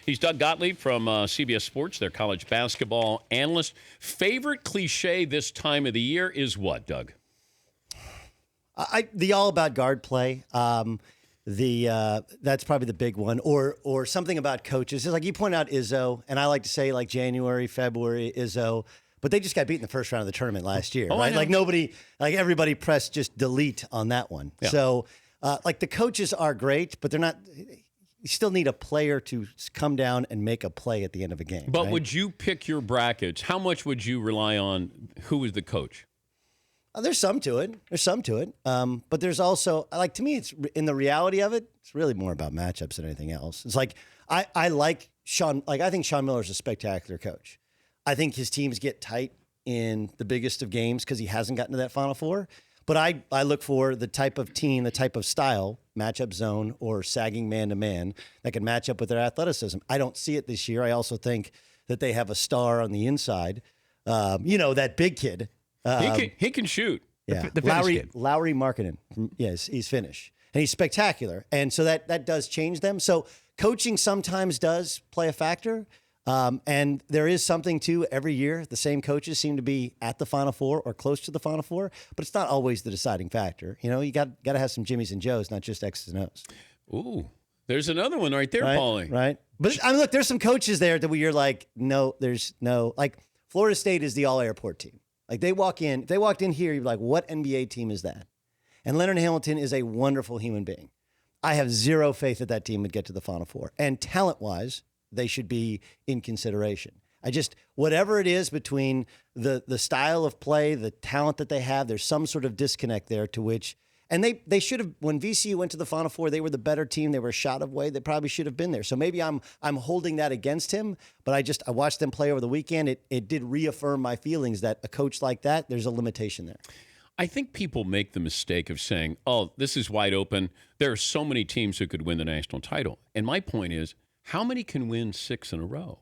He's Doug Gottlieb from CBS Sports, their college basketball analyst. Favorite cliche this time of the year is what, Doug? The all about guard play. That's probably the big one, or something about coaches. It's like you point out Izzo, and I like to say like January, February, Izzo, but they just got beat in the first round of the tournament last year, right? Like everybody pressed just delete on that one. Yeah. So like the coaches are great, but they're not. You still need a player to come down and make a play at the end of a game. But right? Would you pick your brackets? How much would you rely on who is the coach? There's some to it. But there's also, like, to me, it's in the reality of it, it's really more about matchups than anything else. It's like, I like Sean, like, I think Sean Miller's a spectacular coach. I think his teams get tight in the biggest of games because he hasn't gotten to that Final Four. But I look for the type of team, the type of style, matchup zone or sagging man-to-man that can match up with their athleticism. I don't see it this year. I also think that they have a star on the inside. That big kid. He can shoot. Yeah, the Lowry Markkinen. Yes, he's Finnish. And he's spectacular. And so that does change them. So coaching sometimes does play a factor. And there is something, too, every year. The same coaches seem to be at the Final Four or close to the Final Four. But it's not always the deciding factor. You know, you got to have some Jimmies and Joes, not just X's and O's. Ooh, there's another one right there, Paulie. Right. But, I mean, look, there's some coaches there that you're like, no, there's no. Like, Florida State is the all-airport team. Like, if they walked in here, you'd be like, what NBA team is that? And Leonard Hamilton is a wonderful human being. I have zero faith that team would get to the Final Four. And talent-wise, they should be in consideration. Whatever it is between the style of play, the talent that they have, there's some sort of disconnect there to which, and they should have, when VCU went to the Final Four, they were the better team. They were a shot away. They probably should have been there. So maybe I'm holding that against him, but I watched them play over the weekend. It did reaffirm my feelings that a coach like that, there's a limitation there. I think people make the mistake of saying, oh, this is wide open. There are so many teams who could win the national title. And my point is, how many can win 6 in a row?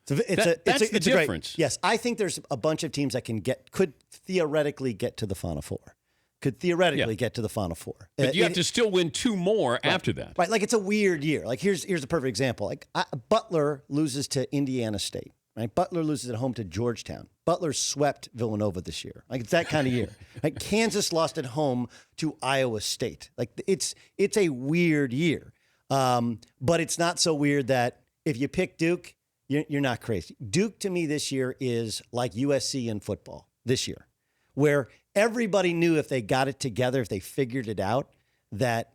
That's the difference. Yes, I think there's a bunch of teams that could theoretically get to the Final Four. Get to the Final Four. But you have to still win 2 more after that. Right, like it's a weird year. Like here's a perfect example. Like Butler loses to Indiana State. Right, Butler loses at home to Georgetown. Butler swept Villanova this year. Like it's that kind of year. Like Kansas lost at home to Iowa State. Like it's a weird year. But it's not so weird that if you pick Duke, you're not crazy. Duke to me this year is like USC in football this year, where everybody knew if they got it together, if they figured it out, that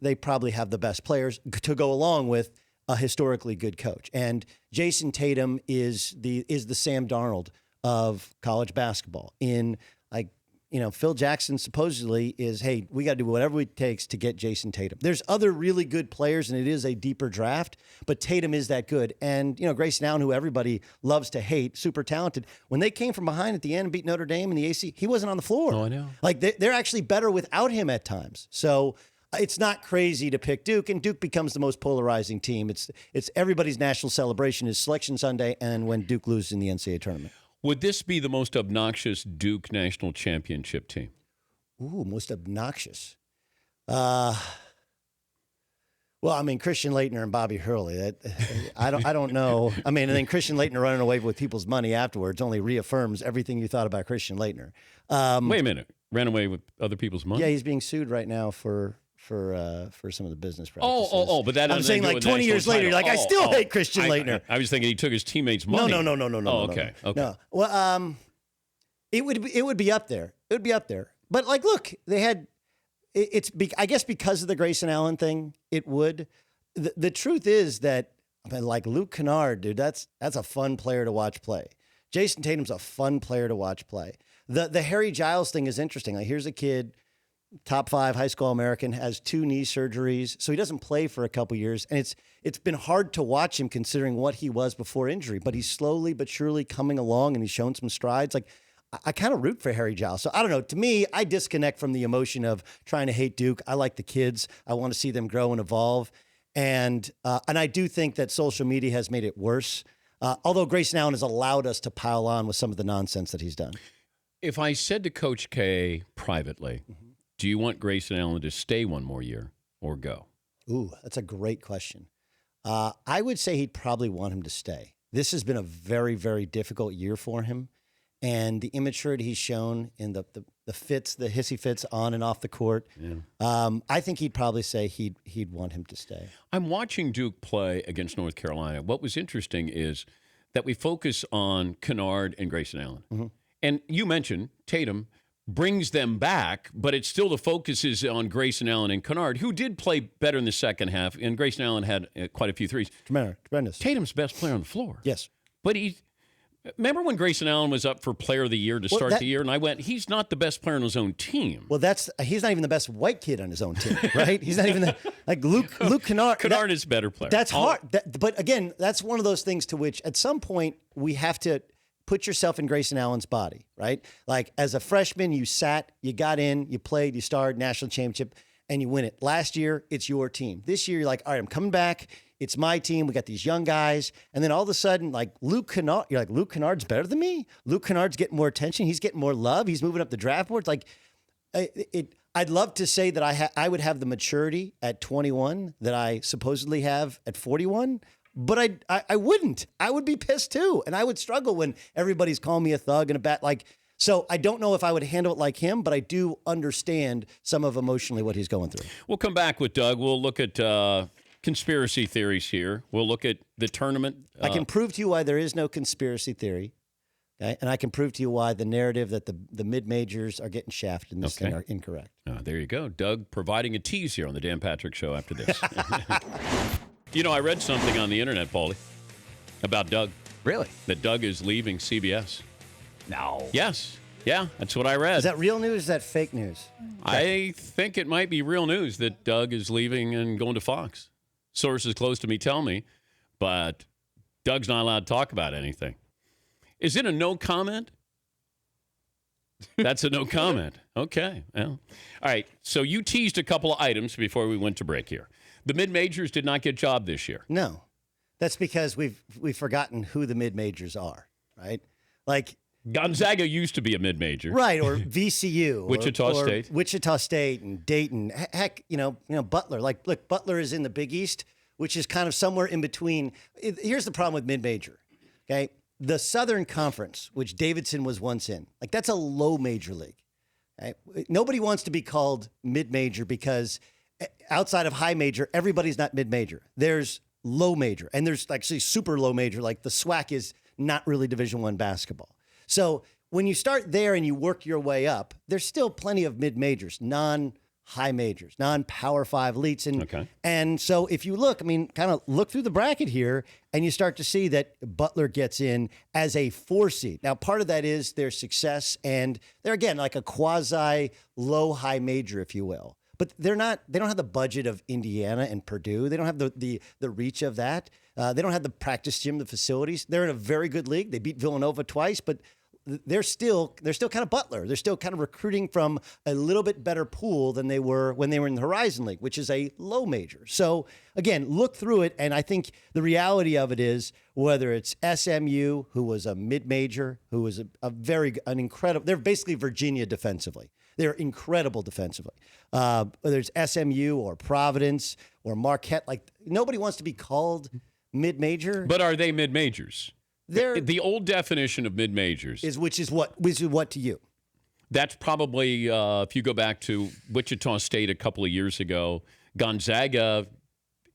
they probably have the best players to go along with a historically good coach. And Jason Tatum is the Sam Darnold of college basketball. Phil Jackson supposedly is, hey, we got to do whatever it takes to get Jason Tatum. There's other really good players, and it is a deeper draft, but Tatum is that good. And, Grayson Allen, who everybody loves to hate, super talented, when they came from behind at the end and beat Notre Dame in the AC, he wasn't on the floor. Oh, I know. Like, they're actually better without him at times. So it's not crazy to pick Duke, and Duke becomes the most polarizing team. It's everybody's national celebration is Selection Sunday and when Duke loses in the NCAA tournament. Would this be the most obnoxious Duke national championship team? Ooh, most obnoxious. Well, I mean, Christian Laettner and Bobby Hurley. I don't know. I mean, and then Christian Laettner running away with people's money afterwards only reaffirms everything you thought about Christian Laettner. Wait a minute. Ran away with other people's money? Yeah, he's being sued right now for some of the business practices. But that I'm saying like 20 years later, I still hate Christian Laettner. I was thinking he took his teammates' money. No. Okay. No. Well, it would be up there. It would be up there. But like, look, they had. I guess because of the Grayson Allen thing, it would. The truth is that, like Luke Kennard, dude, that's a fun player to watch play. Jason Tatum's a fun player to watch play. The Harry Giles thing is interesting. Like, here's a kid, top 5 high school American, has 2 knee surgeries, so he doesn't play for a couple years, and it's been hard to watch him considering what he was before injury. But he's slowly but surely coming along, and he's shown some strides. Like, I kind of root for Harry Giles. So I don't know. To me, I disconnect from the emotion of trying to hate Duke. I like the kids. I want to see them grow and evolve, and I do think that social media has made it worse. Although Grayson Allen has allowed us to pile on with some of the nonsense that he's done. If I said to Coach K privately, do you want Grayson Allen to stay one more year or go? Ooh, that's a great question. I would say he'd probably want him to stay. This has been a very, very difficult year for him. And the immaturity he's shown in the fits, the hissy fits on and off the court, I think he'd probably say he'd want him to stay. I'm watching Duke play against North Carolina. What was interesting is that we focus on Kennard and Grayson Allen. Mm-hmm. And you mentioned Tatum brings them back, but it's still the focus is on Grayson Allen and Kennard, who did play better in the second half, and Grayson Allen had quite a few threes. Tremendous. Tatum's best player on the floor. Yes. But remember when Grayson Allen was up for Player of the Year to start the year, and I went, he's not the best player on his own team. Well, he's not even the best white kid on his own team, right? He's not even like Luke Kennard. Kennard is a better player. That's hard. But again, that's one of those things to which at some point we have to put yourself in Grayson Allen's body, right? Like as a freshman, you sat, you got in, you played, you started national championship, and you win it. Last year, it's your team. This year, you're like, all right, I'm coming back. It's my team. We got these young guys. And then all of a sudden, like Luke Kennard, you're like, Luke Kennard's better than me? Luke Kennard's getting more attention. He's getting more love. He's moving up the draft boards. Like, I'd love to say that I would have the maturity at 21 that I supposedly have at 41. But I wouldn't. I would be pissed too. And I would struggle when everybody's calling me a thug and a bat. Like, so I don't know if I would handle it like him, but I do understand some of emotionally what he's going through. We'll come back with Doug. We'll look at conspiracy theories here. We'll look at the tournament. I can prove to you why there is no conspiracy theory. Okay? And I can prove to you why the narrative that the mid-majors are getting shafted in this thing are incorrect. There you go. Doug providing a tease here on the Dan Patrick Show after this. You know, I read something on the internet, Paulie, about Doug. Really? That Doug is leaving CBS. No. Yes. Yeah, that's what I read. Is that real news or is that fake news? I think it might be real news that Doug is leaving and going to Fox. Sources close to me tell me, but Doug's not allowed to talk about anything. Is it a no comment? That's a no comment. Okay. Well, all right. So you teased a couple of items before we went to break here. The mid-majors did not get job this year. No. That's because we've forgotten who the mid-majors are, right? Like Gonzaga used to be a mid-major. Right, or VCU. Wichita State. Wichita State and Dayton. Heck, you know, Butler. Like, look, Butler is in the Big East, which is kind of somewhere in between. Here's the problem with mid-major, okay? The Southern Conference, which Davidson was once in, like that's a low major league. Okay? Nobody wants to be called mid-major because outside of high major, everybody's not mid-major. There's low major, and there's actually super low major. Like the SWAC is not really Division I basketball. So when you start there and you work your way up, there's still plenty of mid-majors, non-high majors, non-Power 5 elites. And so if you look, I mean, kind of look through the bracket here, and you start to see that Butler gets in as a 4 seed. Now, part of that is their success, and they're, again, like a quasi-low-high major, if you will. But they don't have the budget of Indiana and Purdue. They don't have the reach of that. They don't have the practice gym, the facilities. They're in a very good league. They beat Villanova twice, but they're still kind of Butler. They're still kind of recruiting from a little bit better pool than they were when they were in the Horizon League, which is a low major. So again, look through it, and I think the reality of it is whether it's SMU, who was a mid-major, who was an incredible. They're basically Virginia defensively. They're incredible defensively. Whether it's SMU or Providence or Marquette, like nobody wants to be called mid-major. But are they mid-majors? The old definition of mid-majors which is what to you? That's probably if you go back to Wichita State a couple of years ago, Gonzaga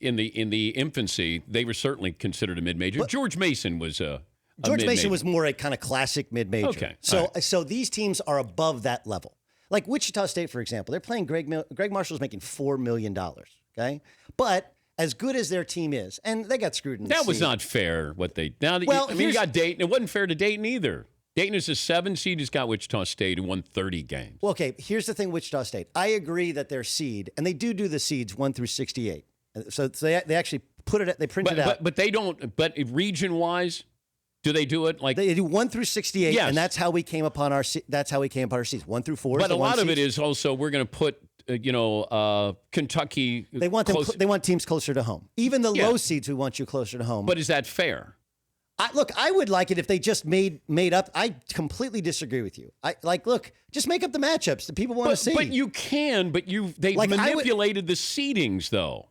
in the infancy, they were certainly considered a mid-major. But George Mason was George Mason was more a kind of classic mid-major. Okay, so these teams are above that level. Like Wichita State, for example, they're playing Greg Marshall's making $4 million. Okay, but as good as their team is, and they got screwed in the That was seed. not fair. You got Dayton. It wasn't fair to Dayton either. Dayton is a 7 seed. He's got Wichita State who won 30 games. Well, okay, here's the thing, Wichita State. I agree that their seed, and they do the seeds 1 through 68. So they actually they print it out. But they don't. But region-wise, do they do it like they do 1 through 68? Yes. And that's how we came upon our seeds 1 through 4. But a lot of it is also we're going to put Kentucky. They want teams closer to home. Even the low seeds, we want you closer to home. But is that fair? I would like it if they just made up. I completely disagree with you. Just make up the matchups that people want to see. But you can. But they've manipulated the seedings though.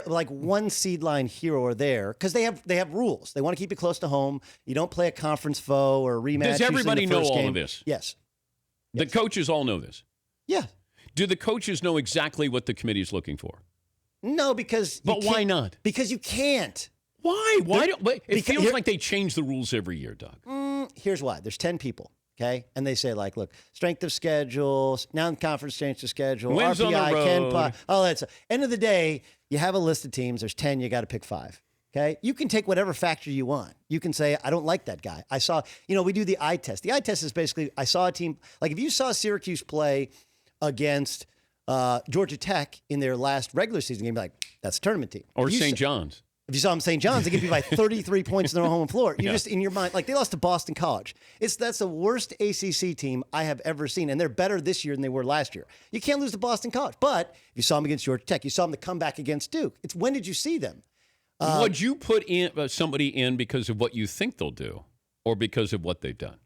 like one seed line here or there, because they have rules. They want to keep it close to home. You don't play a conference foe or a rematch. Does everybody know all of this? Yes. The coaches all know this? Yeah. Do the coaches know exactly what the committee is looking for? No, because But why not? Because you can't. Why? It feels like they change the rules every year, Doug. Here's why. There's 10 people. Okay, and they say like, look, strength of schedule, now the conference changed the schedule, Wins on the RPI, road. KenPom, all that stuff. End of the day, you have a list of teams. There's 10. You got to pick 5. Okay, you can take whatever factor you want. You can say, I don't like that guy. I saw, we do the eye test. The eye test is basically, I saw a team, like if you saw Syracuse play against Georgia Tech in their last regular season game, you'd be like, that's a tournament team. Or St. John's. If you saw them St. John's, they give you by 33 points in their home floor. You're just in your mind, like they lost to Boston College. That's the worst ACC team I have ever seen, and they're better this year than they were last year. You can't lose to Boston College. But if you saw them against Georgia Tech, you saw them to come back against Duke. It's when did you see them? Would you put in somebody in because of what you think they'll do, or because of what they've done?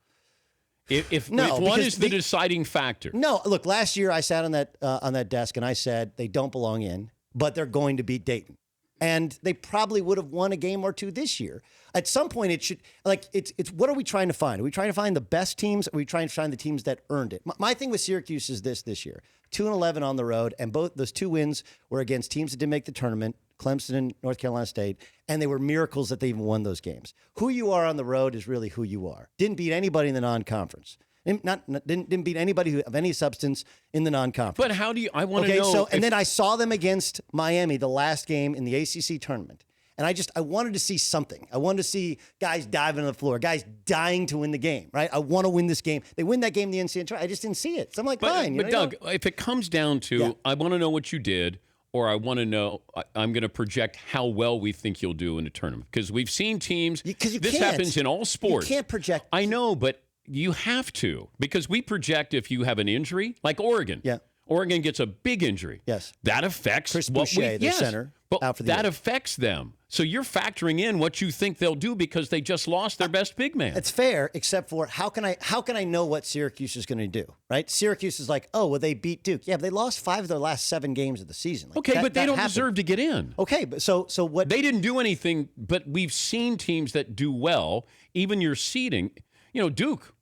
If one is the deciding factor. No, look. Last year I sat on that desk and I said they don't belong in, but they're going to beat Dayton. And they probably would have won a game or two this year. At some point, it should it's what are we trying to find? Are we trying to find the best teams? Or are we trying to find the teams that earned it? My thing with Syracuse is this year: 2-11 on the road, and both those 2 wins were against teams that didn't make the tournament, Clemson and North Carolina State, and they were miracles that they even won those games. Who you are on the road is really who you are. Didn't beat anybody in the non-conference. Didn't beat anybody who of any substance in the non-conference. But how do you? I want to know. So and then I saw them against Miami, the last game in the ACC tournament, and I wanted to see something. I wanted to see guys diving on the floor, guys dying to win the game. Right? I want to win this game. They win that game in the NCAA tournament. I just didn't see it. So I'm like, fine. But Doug, if it comes down to, I want to know what you did, or I want to know, I'm going to project how well we think you'll do in the tournament, because we've seen teams. This happens in all sports. You can't project. I know, but. You have to, because we project if you have an injury, like Oregon. Yeah. Oregon gets a big injury. Yes. That affects Chris Boucher, their center, but out for the that year. affects them. So you're factoring in what you think they'll do because they just lost their best big man. It's fair, except for how can I know what Syracuse is going to do? Right? Syracuse is like, oh, well, they beat Duke. Yeah, but they lost 5 of their last 7 games of the season. Like, okay, but they don't deserve to get in. Okay, but so what? They didn't do anything, but we've seen teams that do well. Even your seeding, Duke.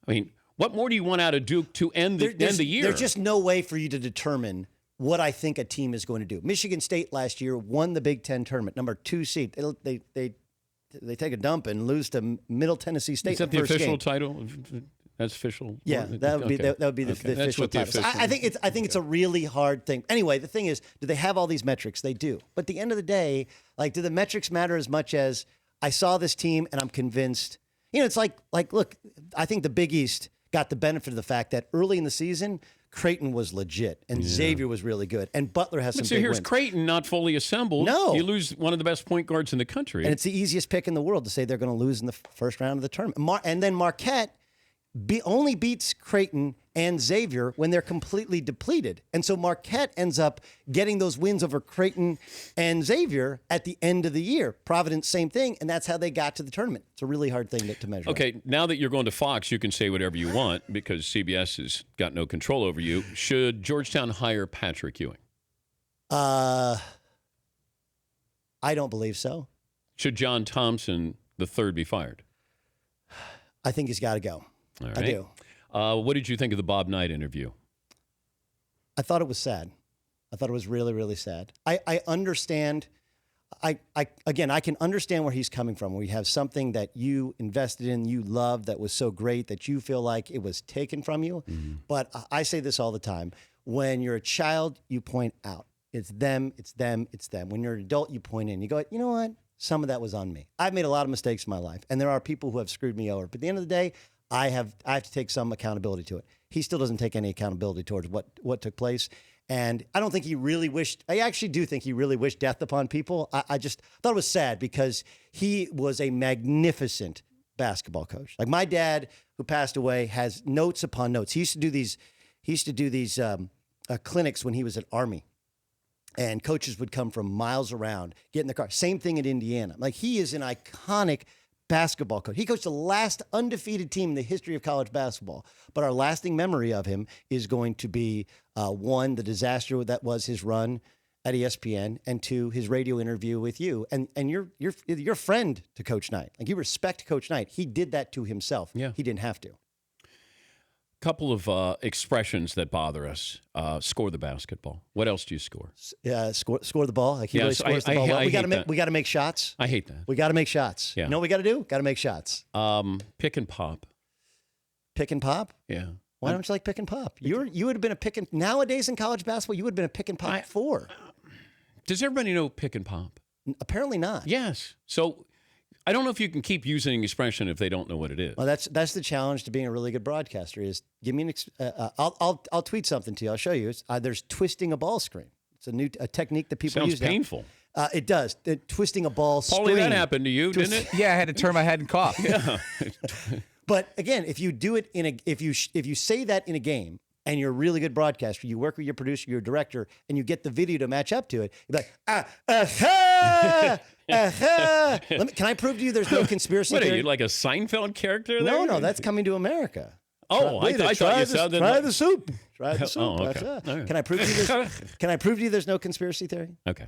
I mean. What more do you want out of Duke to end the year? There's just no way for you to determine what I think a team is going to do. Michigan State last year won the Big Ten tournament, number 2 seed. They take a dump and lose to Middle Tennessee State. Is that the official title? That's official. Yeah, that would be the official title. I think it's a really hard thing. Anyway, the thing is, do they have all these metrics? They do. But at the end of the day, do the metrics matter as much as I saw this team and I'm convinced? It's like look, I think the Big East got the benefit of the fact that early in the season, Creighton was legit and Xavier was really good, and Butler has some big here's wins. Creighton not fully assembled. No. You lose one of the best point guards in the country. And it's the easiest pick in the world to say they're going to lose in the first round of the tournament. And then Marquette only beats Creighton and Xavier when they're completely depleted. And so Marquette ends up getting those wins over Creighton and Xavier at the end of the year. Providence, same thing, and that's how they got to the tournament. It's a really hard thing to measure. Okay, now that you're going to Fox, you can say whatever you want because CBS has got no control over you. Should Georgetown hire Patrick Ewing? I don't believe so. Should John Thompson III be fired? I think he's got to go. All right. I do. What did you think of the Bob Knight interview? I thought it was sad. I thought it was really, really sad. I understand. I can understand where he's coming from. Where you have something that you invested in, you loved, that was so great that you feel like it was taken from you. Mm-hmm. But I say this all the time. When you're a child, you point out. It's them, it's them, it's them. When you're an adult, you point in. You go, you know what? Some of that was on me. I've made a lot of mistakes in my life, and there are people who have screwed me over. But at the end of the day, I have to take some accountability to it. He still doesn't take any accountability towards what took place. And I don't think he really wished, I actually do think he really wished death upon people. I just thought it was sad because he was a magnificent basketball coach. Like my dad, who passed away, has notes upon notes. He used to do these clinics when he was at Army. And coaches would come from miles around, get in the car. Same thing at Indiana. Like he is an iconic basketball coach. He coached the last undefeated team in the history of college basketball. But our lasting memory of him is going to be, one, the disaster that was his run at ESPN and to his radio interview with you. And you're a friend to Coach Knight. Like, you respect Coach Knight. He did that to himself. Yeah. He didn't have to. Couple of expressions that bother us. Score the basketball. What else do you score? Score the ball. Like, he really scores the ball. We got to make shots. I hate that. We got to make shots. Yeah. You know what we got to do? Got to make shots. Pick and pop. Pick and pop? Yeah. Why don't you like pick and pop? You would have been a pick and nowadays in college basketball. You would have been a pick and pop four. Does everybody know pick and pop? Apparently not. Yes. So I don't know if you can keep using an expression if they don't know what it is. Well, that's the challenge to being a really good broadcaster. Is give me I'll tweet something to you. I'll show you. There's twisting a ball screen. It's a technique that people use. Sounds painful. It does. Twisting a ball screen. Paulie, that happened to you, didn't it? Yeah, I had to turn my head and cough. Yeah. But again, if you do it if you say that in a game and you're a really good broadcaster, you work with your producer, your director, and you get the video to match up to it, you're like, can I prove to you there's no conspiracy What theory? are you, like a Seinfeld character there? No, that's Coming to America. Oh, I thought you sounded try like... the soup. Try the soup. Oh, okay. Right. Can I prove to you there's no conspiracy theory? Okay.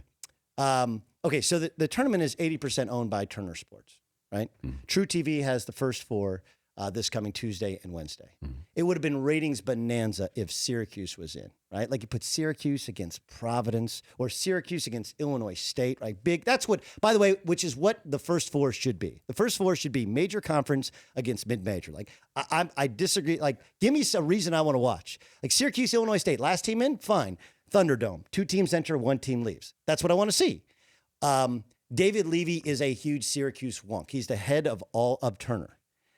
Okay, so the tournament is 80% owned by Turner Sports, right? True TV has the first four this coming Tuesday and Wednesday. It would have been ratings bonanza if Syracuse was in, right? Like, you put Syracuse against Providence or Syracuse against Illinois State, right? Big. That's what, by the way, which is what the first four should be. The first four should be major conference against mid-major. Like, I disagree. Like, give me some reason I want to watch. Like, Syracuse, Illinois State, last team in, fine. Thunderdome, 2 teams enter, 1 team leaves. That's what I want to see. David Levy is a huge Syracuse wonk. He's the head of all of Turner.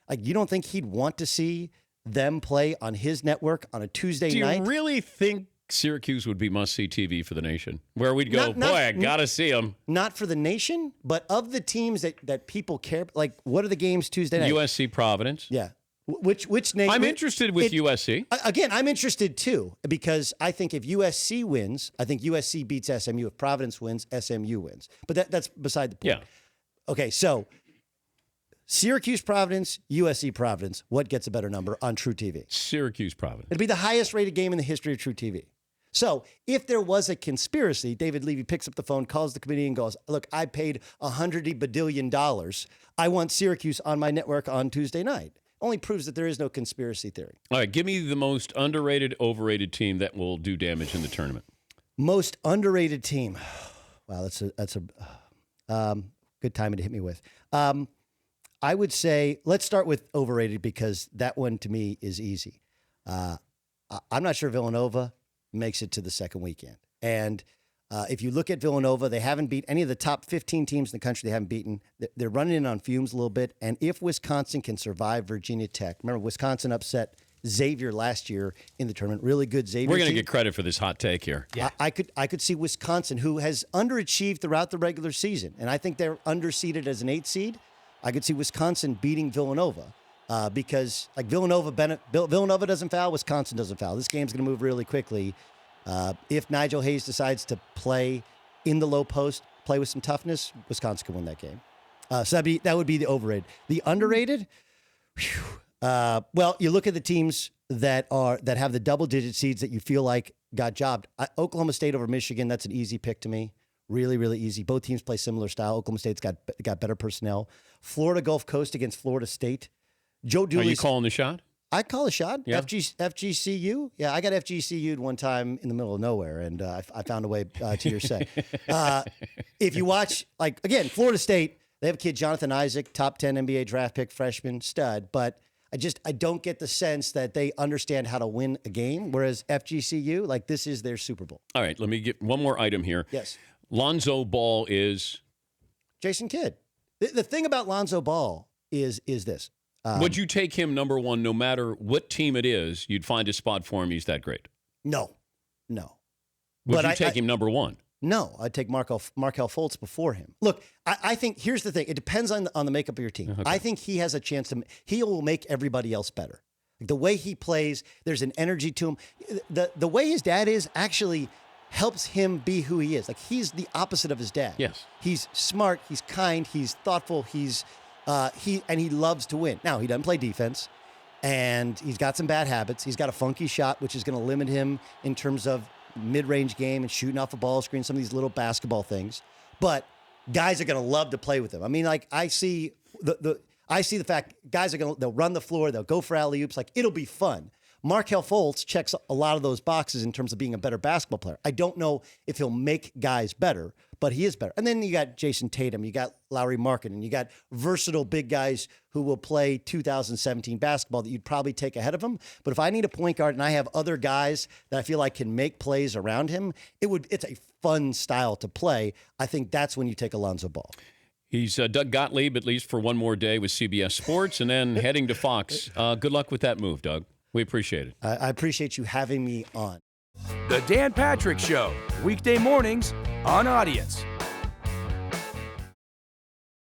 Like, you don't think he'd want to see them play on his network on a Tuesday night? Do you really think Syracuse would be must-see TV for the nation? Where we'd go, I got to see them. Not for the nation, but of the teams that people care. Like, what are the games Tuesday night? USC Providence. Yeah. Which name? I'm interested with USC. Again, I'm interested too, because I think if USC wins, I think USC beats SMU. If Providence wins, SMU wins. But that's beside the point. Yeah. Okay, so Syracuse Providence, USC Providence, what gets a better number on True TV? Syracuse Providence. It'd be the highest rated game in the history of True TV. So if there was a conspiracy, David Levy picks up the phone, calls the committee, and goes, look, I paid $100 billion. I want Syracuse on my network on Tuesday night. Only proves that there is no conspiracy theory. All right, give me the most underrated, overrated team that will do damage in the tournament. Most underrated team. Wow, that's a good timing to hit me with. I would say, let's start with overrated, because that one to me is easy. I'm not sure Villanova makes it to the second weekend. And if you look at Villanova, they haven't beat any of the top 15 teams in the country. They haven't beaten. They're running in on fumes a little bit. And if Wisconsin can survive Virginia Tech, remember Wisconsin upset Xavier last year in the tournament. Really good Xavier. We're going to get credit for this hot take here. Yeah. I could see Wisconsin, who has underachieved throughout the regular season, and I think they're underseeded as an 8 seed. I could see Wisconsin beating Villanova because, like, Villanova doesn't foul, Wisconsin doesn't foul. This game's going to move really quickly. If Nigel Hayes decides to play in the low post, play with some toughness, Wisconsin can win that game. So that would be the overrated. The underrated, well, you look at the teams that have the double-digit seeds that you feel like got jobbed. Oklahoma State over Michigan, that's an easy pick to me. Really, really easy. Both teams play similar style. Oklahoma State's got better personnel. Florida Gulf Coast against Florida State. Joe Dooley. Are you calling the shot? I call a shot. Yeah. FGCU. Yeah, I got FGCU'd one time in the middle of nowhere, and I found a way to your set. If you watch, like, again, Florida State, they have a kid, Jonathan Isaac, top 10 NBA draft pick, freshman, stud, but I don't get the sense that they understand how to win a game, whereas FGCU, like, this is their Super Bowl. All right, let me get one more item here. Yes. Lonzo Ball is? Jason Kidd. The thing about Lonzo Ball is this. Would you take him number one no matter what team it is? You'd find a spot for him. He's that great. No. Would you take him number one? No, I'd take Markelle Fultz before him. Look, I think here's the thing. It depends on the makeup of your team. Okay. I think he has a chance to. He will make everybody else better. Like, the way he plays, there's an energy to him. The way his dad is actually helps him be who he is. Like, he's the opposite of his dad. Yes. He's smart. He's kind. He's thoughtful. He loves to win. Now, he doesn't play defense, and he's got some bad habits. He's got a funky shot, which is going to limit him in terms of mid-range game and shooting off a ball screen, some of these little basketball things. But guys are going to love to play with him. I mean, like I see the fact guys they'll run the floor, they'll go for alley-oops. Like it'll be fun. Markelle Fultz checks a lot of those boxes in terms of being a better basketball player. I don't know if he'll make guys better, but he is better. And then you got Jason Tatum, you got Lauri Markkanen, you got versatile big guys who will play 2017 basketball that you'd probably take ahead of him. But if I need a point guard and I have other guys that I feel like can make plays around him, it's a fun style to play. I think that's when you take Alonzo Ball. He's Doug Gottlieb, at least for one more day with CBS Sports, and then heading to Fox. Good luck with that move, Doug. We appreciate it. I appreciate you having me on. The Dan Patrick Show, weekday mornings on Audience.